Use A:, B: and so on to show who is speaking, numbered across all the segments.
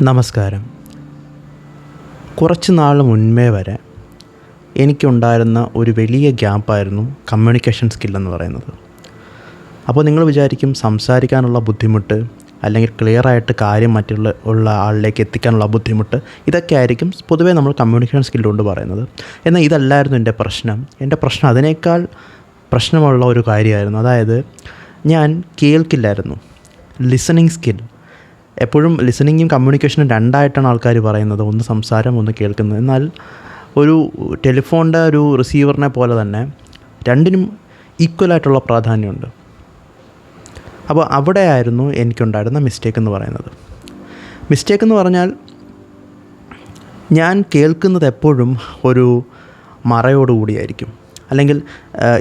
A: നമസ്കാരം. കുറച്ച് നാൾ മുൻപേ വരെ എനിക്കുണ്ടായിരുന്ന ഒരു വലിയ ഗ്യാപ്പായിരുന്നു കമ്മ്യൂണിക്കേഷൻ സ്കില്ലെന്ന് പറയുന്നത്. അപ്പോൾ നിങ്ങൾ വിചാരിക്കും സംസാരിക്കാനുള്ള ബുദ്ധിമുട്ട് അല്ലെങ്കിൽ ക്ലിയറായിട്ട് കാര്യം മറ്റുള്ള ആളിലേക്ക് എത്തിക്കാനുള്ള ബുദ്ധിമുട്ട്, ഇതൊക്കെ ആയിരിക്കും പൊതുവേ നമ്മൾ കമ്മ്യൂണിക്കേഷൻ സ്കില്ലുകൊണ്ട് പറയുന്നത്. എന്നാൽ ഇതല്ലായിരുന്നു എൻ്റെ പ്രശ്നം. എൻ്റെ പ്രശ്നം അതിനേക്കാൾ പ്രശ്നമുള്ള ഒരു കാര്യമായിരുന്നു. അതായത് ഞാൻ കേൾക്കില്ലായിരുന്നു. Listening skill. എപ്പോഴും ലിസണിങ്ങും കമ്മ്യൂണിക്കേഷനും രണ്ടായിട്ടാണ് ആൾക്കാർ പറയുന്നത്, ഒന്ന് സംസാരം, ഒന്ന് കേൾക്കുന്നത്. എന്നാൽ ഒരു ടെലിഫോണിൻ്റെ ഒരു റിസീവറിനെ പോലെ തന്നെ രണ്ടിനും ഈക്വലായിട്ടുള്ള പ്രാധാന്യമുണ്ട്. അപ്പോൾ അവിടെയായിരുന്നു എനിക്കുണ്ടായിരുന്ന മിസ്റ്റേക്ക് എന്ന് പറയുന്നത്. മിസ്റ്റേക്ക് എന്ന് പറഞ്ഞാൽ ഞാൻ കേൾക്കുന്നത് എപ്പോഴും ഒരു മറയോടുകൂടിയായിരിക്കും. അല്ലെങ്കിൽ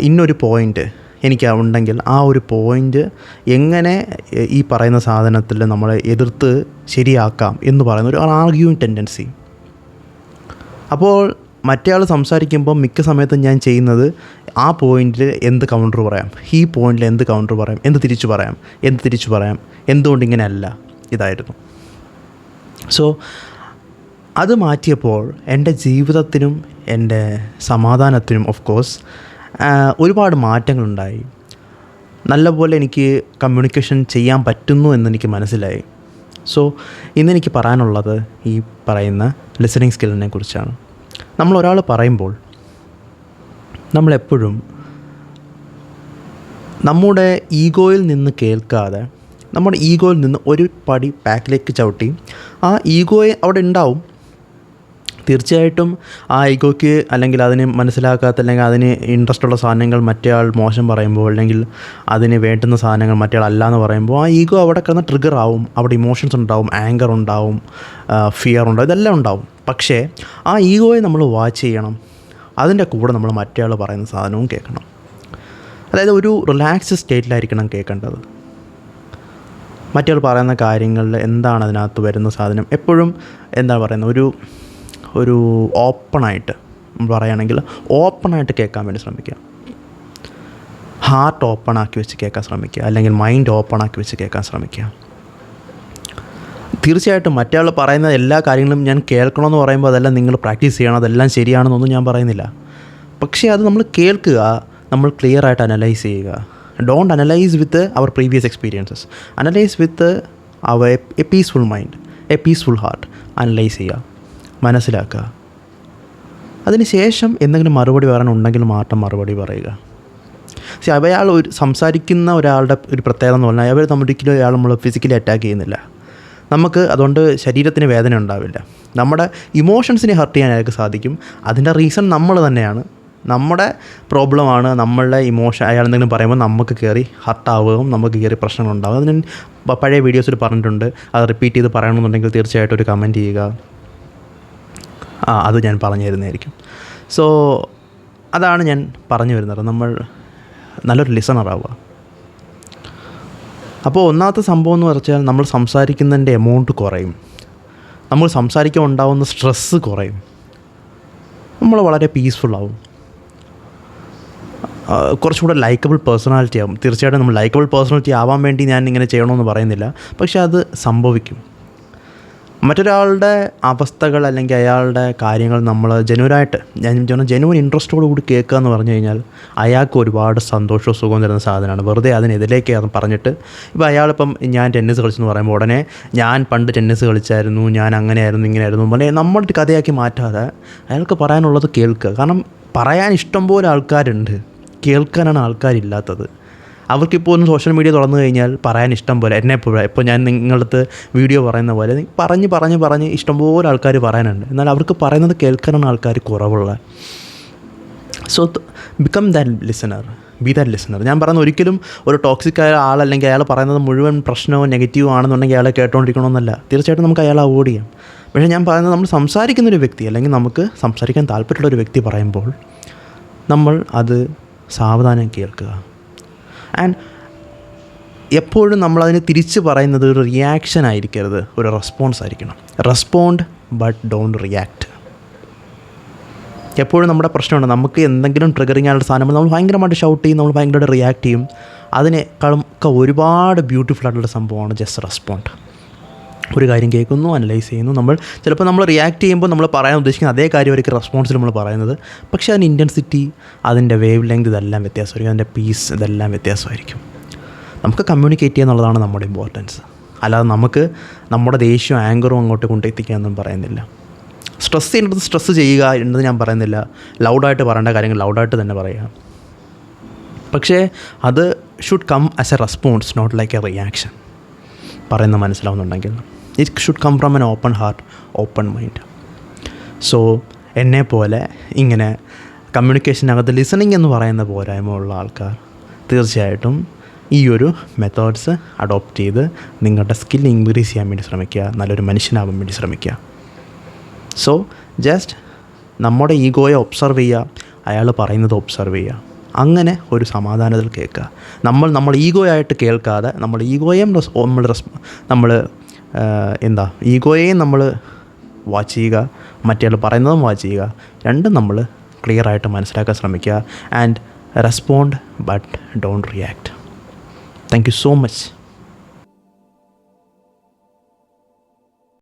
A: ഇന്നൊരു പോയിൻ്റ് എനിക്ക് ഉണ്ടെങ്കിൽ ആ ഒരു പോയിൻ്റ് എങ്ങനെ ഈ പറയുന്ന സാധനത്തിൽ നമ്മളെ എതിർത്ത് ശരിയാക്കാം എന്ന് പറയുന്ന ഒരു ആർഗ്യൂയിങ് ടെൻഡൻസി. അപ്പോൾ മറ്റേ ആൾ സംസാരിക്കുമ്പോൾ മിക്ക സമയത്തും ഞാൻ ചെയ്യുന്നത് ആ പോയിൻ്റിൽ എന്ത് കൗണ്ടർ പറയാം, ഈ പോയിൻ്റിൽ എന്ത് കൗണ്ടർ പറയാം, എന്ത് തിരിച്ചു പറയാം, എന്തുകൊണ്ട് ഇങ്ങനെ അല്ല, ഇതായിരുന്നു. സോ അത് മാറ്റിയപ്പോൾ എൻ്റെ ജീവിതത്തിനും എൻ്റെ സമാധാനത്തിനും ഓഫ് കോഴ്സ് ഒരുപാട് മാറ്റങ്ങളുണ്ടായി. നല്ലപോലെ എനിക്ക് കമ്മ്യൂണിക്കേഷൻ ചെയ്യാൻ പറ്റുന്നു എന്നെനിക്ക് മനസ്സിലായി. സോ ഇന്നെനിക്ക് പറയാനുള്ളത് ഈ പറയുന്ന ലിസണിങ് സ്കില്ലിനെ കുറിച്ചാണ്. നമ്മളൊരാൾ പറയുമ്പോൾ നമ്മളെപ്പോഴും നമ്മുടെ ഈഗോയിൽ നിന്ന് കേൾക്കാതെ, നമ്മുടെ ഈഗോയിൽ നിന്ന് ഒരു പടി ബാക്കിലേക്ക് ചവിട്ടി, ആ ഈഗോയെ അവിടെ ഉണ്ടാവും. തീർച്ചയായിട്ടും ആ ഈഗോയ്ക്ക് അല്ലെങ്കിൽ അതിന് മനസ്സിലാക്കാത്ത അല്ലെങ്കിൽ അതിന് ഇൻട്രസ്റ്റ് ഉള്ള സാധനങ്ങൾ മറ്റേ ആൾ മോശം പറയുമ്പോൾ, അല്ലെങ്കിൽ അതിന് വേണ്ടുന്ന സാധനങ്ങൾ മറ്റേ ആൾ അല്ല എന്ന് പറയുമ്പോൾ ആ ഈഗോ അവിടെ കിടന്ന് ട്രിഗർ ആവും. അവിടെ ഇമോഷൻസ് ഉണ്ടാവും, ആങ്കർ ഉണ്ടാവും, ഫിയർ ഉണ്ടാവും, ഇതെല്ലാം ഉണ്ടാവും. പക്ഷേ ആ ഈഗോയെ നമ്മൾ വാച്ച് ചെയ്യണം. അതിൻ്റെ കൂടെ നമ്മൾ മറ്റേ ആൾ പറയുന്ന സാധനവും കേൾക്കണം. അതായത് ഒരു റിലാക്സ്ഡ് സ്റ്റേറ്റിലായിരിക്കണം കേൾക്കേണ്ടത്. മറ്റേ ആൾ പറയുന്ന കാര്യങ്ങളിൽ എന്താണ് അതിനകത്ത് വരുന്ന സാധനം, എപ്പോഴും എന്താണ് പറയുന്നത്, ഒരു ഓപ്പണായിട്ട് പറയുകയാണെങ്കിൽ ഓപ്പണായിട്ട് കേൾക്കാൻ വേണ്ടി ശ്രമിക്കുക. ഹാർട്ട് ഓപ്പണാക്കി വെച്ച് കേൾക്കാൻ ശ്രമിക്കുക, അല്ലെങ്കിൽ മൈൻഡ് ഓപ്പണാക്കി വെച്ച് കേൾക്കാൻ ശ്രമിക്കുക. തീർച്ചയായിട്ടും മറ്റേ ആൾ പറയുന്ന എല്ലാ കാര്യങ്ങളും ഞാൻ കേൾക്കണമെന്ന് പറയുമ്പോൾ അതെല്ലാം നിങ്ങൾ പ്രാക്ടീസ് ചെയ്യണം, അതെല്ലാം ശരിയാണെന്നൊന്നും ഞാൻ പറയുന്നില്ല. പക്ഷേ അത് നമ്മൾ കേൾക്കുക, നമ്മൾ ക്ലിയറായിട്ട് അനലൈസ് ചെയ്യുക. Don't analyse with our previous experiences, analyse with our a peaceful mind, a peaceful heart. Analyse ചെയ്യുക, മനസ്സിലാക്കുക. അതിന് ശേഷം എന്തെങ്കിലും മറുപടി പറയാനുണ്ടെങ്കിൽ മാത്രം മറുപടി പറയുക. അയാൾ സംസാരിക്കുന്ന ഒരാളുടെ ഒരു പ്രത്യേകത എന്ന് പറഞ്ഞാൽ അവർ ഒരിക്കലും അയാൾ നമ്മൾ ഫിസിക്കലി അറ്റാക്ക് ചെയ്യുന്നില്ല. നമുക്ക് അതുകൊണ്ട് ശരീരത്തിന് വേദന ഉണ്ടാവില്ല. നമ്മുടെ ഇമോഷൻസിനെ ഹർട്ട് ചെയ്യാൻ അയാൾക്ക് സാധിക്കും. അതിൻ്റെ റീസൺ നമ്മൾ തന്നെയാണ്, നമ്മുടെ പ്രോബ്ലമാണ്. നമ്മളുടെ ഇമോഷൻ അയാൾ എന്തെങ്കിലും പറയുമ്പോൾ നമുക്ക് കയറി ഹർട്ടാവുകയും നമുക്ക് കയറി പ്രശ്നങ്ങളുണ്ടാകും. അതിന് പഴയ വീഡിയോസിൽ പറഞ്ഞിട്ടുണ്ട്. അത് റിപ്പീറ്റ് ചെയ്ത് പറയണമെന്നുണ്ടെങ്കിൽ തീർച്ചയായിട്ടും ഒരു കമൻറ്റ് ചെയ്യുക. അത് ഞാൻ പറഞ്ഞു തരുന്നതായിരിക്കും. സോ അതാണ് ഞാൻ പറഞ്ഞു വരുന്നത്, നമ്മൾ നല്ലൊരു ലിസണറാവുക. അപ്പോൾ ഒന്നാമത്തെ സംഭവം എന്ന് പറഞ്ഞാൽ നമ്മൾ സംസാരിക്കുന്നതിൻ്റെ എമൗണ്ട് കുറയും, നമ്മൾ സംസാരിക്കാൻ ഉണ്ടാകുന്ന സ്ട്രെസ്സ് കുറയും, നമ്മൾ വളരെ പീസ്ഫുള്ളാവും, കുറച്ചുകൂടെ ലൈക്കബിൾ പേഴ്സണാലിറ്റി ആവും. തീർച്ചയായിട്ടും നമ്മൾ ലൈക്കബിൾ പേഴ്സണാലിറ്റി ആവാൻ വേണ്ടി ഞാൻ ഇങ്ങനെ ചെയ്യണമെന്ന് പറയുന്നില്ല, പക്ഷേ അത് സംഭവിക്കും. മറ്റൊരാളുടെ അവസ്ഥകൾ അല്ലെങ്കിൽ അയാളുടെ കാര്യങ്ങൾ നമ്മൾ ജെനുവൻ ഇൻട്രസ്റ്റോടു കൂടി കേൾക്കുക എന്ന് പറഞ്ഞു കഴിഞ്ഞാൽ അയാൾക്ക് ഒരുപാട് സന്തോഷവും സുഖവും തരുന്ന സാധനമാണ്. വെറുതെ അതിനെതിലേക്ക് പറഞ്ഞിട്ട് ഇപ്പോൾ അയാളിപ്പം ഞാൻ ടെന്നീസ് കളിച്ചെന്ന് പറയുമ്പോൾ ഉടനെ ഞാൻ പണ്ട് ടെന്നീസ് കളിച്ചായിരുന്നു, ഞാൻ അങ്ങനെയായിരുന്നു ഇങ്ങനെയായിരുന്നു പോലെ നമ്മുടെ കഥയാക്കി മാറ്റാതെ അയാൾക്ക് പറയാനുള്ളത് കേൾക്കുക. കാരണം പറയാൻ ഇഷ്ടം പോലെ ആൾക്കാരുണ്ട്, കേൾക്കാനാണ് ആൾക്കാരില്ലാത്തത്. അവർക്കിപ്പോൾ ഒന്ന് സോഷ്യൽ മീഡിയ തുറന്നു കഴിഞ്ഞാൽ പറയാൻ ഇഷ്ടം പോലെ, എന്നെപ്പോഴും ഇപ്പോൾ ഞാൻ നിങ്ങളടുത്ത് വീഡിയോ പറയുന്ന പോലെ പറഞ്ഞ് ഇഷ്ടംപോലെ ആൾക്കാർ പറയാനുണ്ട്. എന്നാൽ അവർക്ക് പറയുന്നത് കേൾക്കാനാണ് ആൾക്കാർ കുറവുള്ളത്. So become that listener, B that listener. ഞാൻ പറയുന്നത് ഒരിക്കലും ഒരു ടോക്സിക് ആയ ആളല്ലെങ്കിൽ അയാൾ പറയുന്നത് മുഴുവൻ പ്രശ്നവും നെഗറ്റീവും ആണെന്നുണ്ടെങ്കിൽ അയാളെ കേട്ടുകൊണ്ടിരിക്കണമെന്നല്ല. തീർച്ചയായിട്ടും നമുക്ക് അയാളെ അവോയ്ഡ് ചെയ്യാം. പക്ഷേ ഞാൻ പറയുന്നത് നമ്മൾ സംസാരിക്കുന്നൊരു വ്യക്തി അല്ലെങ്കിൽ നമുക്ക് സംസാരിക്കാൻ താല്പര്യമുള്ളൊരു വ്യക്തി പറയുമ്പോൾ നമ്മൾ അത് സാവധാനം കേൾക്കുക. ആൻഡ് എപ്പോഴും നമ്മളതിന് തിരിച്ച് പറയുന്നത് ഒരു റിയാക്ഷൻ ആയിരിക്കരുത്, ഒരു റെസ്പോൺസ് ആയിരിക്കണം. Respond but don't react. എപ്പോഴും നമ്മുടെ പ്രശ്നമുണ്ട്, നമുക്ക് എന്തെങ്കിലും ട്രിഗറിങ് ആയിട്ടുള്ള സാധനം നമ്മൾ ഭയങ്കരമായിട്ട് ഷൗട്ട് ചെയ്യും, നമ്മൾ ഭയങ്കരമായിട്ട് റിയാക്ട് ചെയ്യും. അതിനേക്കാളും ഒക്കെ ഒരുപാട് ബ്യൂട്ടിഫുൾ ആയിട്ടുള്ള സംഭവമാണ് ജസ്റ്റ് റെസ്പോണ്ട്. ഒരു കാര്യം കേൾക്കുന്നു, അനലൈസ് ചെയ്യുന്നു. ചിലപ്പോൾ നമ്മൾ റിയാക്ട് ചെയ്യുമ്പോൾ നമ്മൾ പറയാൻ ഉദ്ദേശിക്കുന്ന അതേ കാര്യമായിരിക്കും റെസ്പോൺസിൽ നമ്മൾ പറയുന്നത്. പക്ഷേ അതിൻ്റെ ഇൻറ്റൻസിറ്റി, അതിൻ്റെ വേവ് ലെങ്ത് ഇതെല്ലാം വ്യത്യാസമായിരിക്കും, അതിൻ്റെ പീസ് ഇതെല്ലാം വ്യത്യാസമായിരിക്കും. നമുക്ക് കമ്മ്യൂണിക്കേറ്റ് ചെയ്യുക എന്നുള്ളതാണ് നമ്മുടെ ഇമ്പോർട്ടൻസ്. അല്ലാതെ നമുക്ക് നമ്മുടെ ദേഷ്യവും ആങ്കറും അങ്ങോട്ട് കൊണ്ടെത്തിക്കാനൊന്നും പറയുന്നില്ല. സ്ട്രെസ് ചെയ്യേണ്ടത് സ്ട്രെസ് ചെയ്യുക എന്നത് ഞാൻ പറയുന്നില്ല. ലൗഡായിട്ട് പറയേണ്ട കാര്യങ്ങൾ ലൗഡായിട്ട് തന്നെ പറയുക. പക്ഷേ അത് should come as a response, not like a reaction. പറയുന്നത് മനസ്സിലാവുന്നുണ്ടെങ്കിൽ it should come from an open heart, open mind. So എന്നെപ്പോലെ ഇങ്ങനെ കമ്മ്യൂണിക്കേഷനകത്ത് ലിസണിങ് എന്ന് പറയുന്ന പോരായ്മ ഉള്ള ആൾക്കാർ തീർച്ചയായിട്ടും ഈ ഒരു മെത്തേഡ്സ് അഡോപ്റ്റ് ചെയ്ത് നിങ്ങളുടെ സ്കിൽ ഇൻക്രീസ് ചെയ്യാൻ വേണ്ടി ശ്രമിക്കുക, നല്ലൊരു മനുഷ്യനാവാൻ വേണ്ടി ശ്രമിക്കുക. സോ ജസ്റ്റ് നമ്മുടെ ഈഗോയെ ഒബ്സർവ് ചെയ്യുക, അയാൾ പറയുന്നത് ഒബ്സർവ് ചെയ്യുക, അങ്ങനെ ഒരു സമാധാനത്തിൽ കേൾക്കുക. നമ്മൾ ഈഗോയായിട്ട് കേൾക്കാതെ ഈഗോയെയും ഈഗോയെയും നമ്മൾ വാച്ച് ചെയ്യുക, മറ്റേ പറയുന്നതും വാച്ച് ചെയ്യുക. രണ്ടും നമ്മൾ ക്ലിയറായിട്ട് മനസ്സിലാക്കാൻ ശ്രമിക്കുക. And respond but don't react. Thank you so much.